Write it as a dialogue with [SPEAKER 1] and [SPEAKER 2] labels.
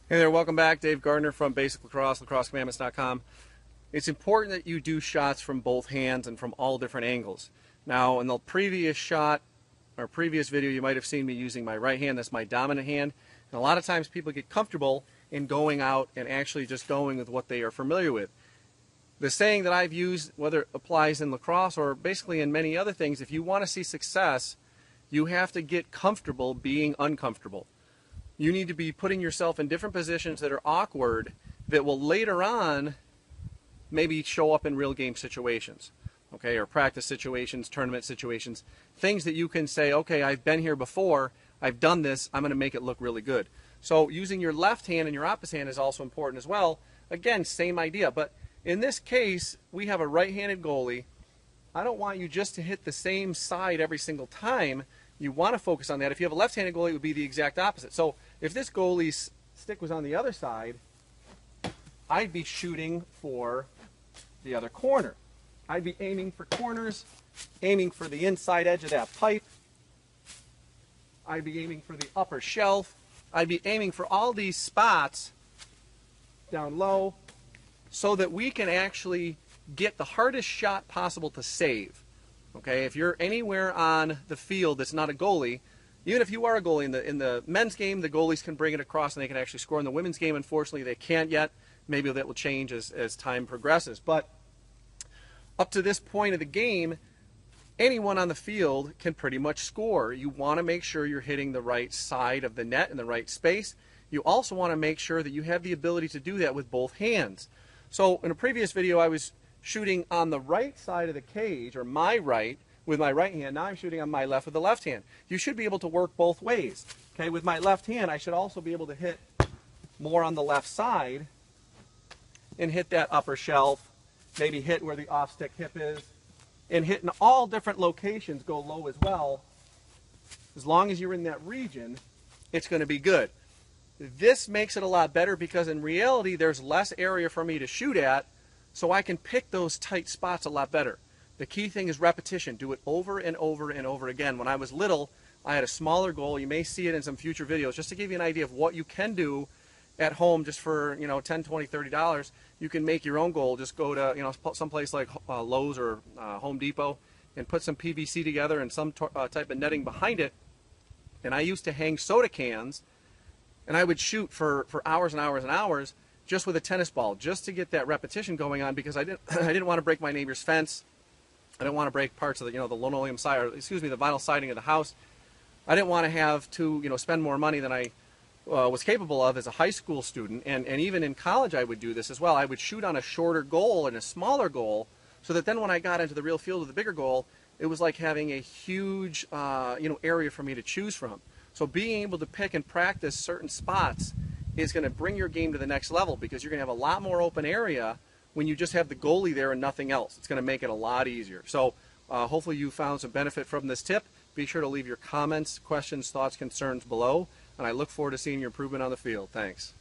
[SPEAKER 1] Hey there, welcome back. Dave Gardner from Basic Lacrosse, LacrosseCommandments.com. It's important that you do shots from both hands and from all different angles. Now, in the previous shot or previous video, you might have seen me using my right hand. That's my dominant hand. And a lot of times people get comfortable in going out and actually just going with what they are familiar with. The saying that I've used, whether it applies in lacrosse or basically in many other things, if you want to see success, you have to get comfortable being uncomfortable. You need to be putting yourself in different positions that are awkward that will later on maybe show up in real game situations, okay, or practice situations, tournament situations, things that you can say, okay, I've been here before, I've done this, I'm going to make it look really good. So using your left hand and your opposite hand is also important as well. Again, same idea, but in this case, we have a right-handed goalie. I don't want you just to hit the same side every single time. You want to focus on that. If you have a left-handed goalie, it would be the exact opposite. So if this goalie's stick was on the other side, I'd be shooting for the other corner. I'd be aiming for corners, aiming for the inside edge of that pipe. I'd be aiming for the upper shelf. I'd be aiming for all these spots down low so that we can actually get the hardest shot possible to save. Okay, if you're anywhere on the field that's not a goalie, even if you are a goalie in the men's game, the goalies can bring it across and they can actually score. In the women's game, unfortunately, they can't yet. Maybe that will change as time progresses. But up to this point of the game, anyone on the field can pretty much score. You want to make sure you're hitting the right side of the net in the right space. You also want to make sure that you have the ability to do that with both hands. So in a previous video, I was shooting on the right side of the cage, or my right, with my right hand. Now I'm shooting on my left with the left hand. You should be able to work both ways. Okay, with my left hand, I should also be able to hit more on the left side and hit that upper shelf, maybe hit where the off-stick hip is, and hit in all different locations, go low as well. As long as you're in that region, it's going to be good. This makes it a lot better because in reality, there's less area for me to shoot at, so I can pick those tight spots a lot better. The key thing is repetition. Do it over and over and over again. When I was little, I had a smaller goal. You may see it in some future videos. Just to give you an idea of what you can do at home just for, $10, $20, $30, you can make your own goal. Just go to, someplace like Lowe's or Home Depot and put some PVC together and some type of netting behind it. And I used to hang soda cans, and I would shoot for hours and hours and hours just with a tennis ball, just to get that repetition going on, because I didn't want to break my neighbor's fence. I didn't want to break parts of the the linoleum side, or the vinyl siding of the house. I didn't want to have to spend more money than I was capable of as a high school student, and even in college I would do this as well. I would shoot on a shorter goal and a smaller goal, so that then when I got into the real field with a bigger goal, it was like having a huge area for me to choose from. So being able to pick and practice certain spots is going to bring your game to the next level, because you're going to have a lot more open area when you just have the goalie there and nothing else. It's going to make it a lot easier. So hopefully you found some benefit from this tip. Be sure to leave your comments, questions, thoughts, concerns below, and I look forward to seeing your improvement on the field. Thanks.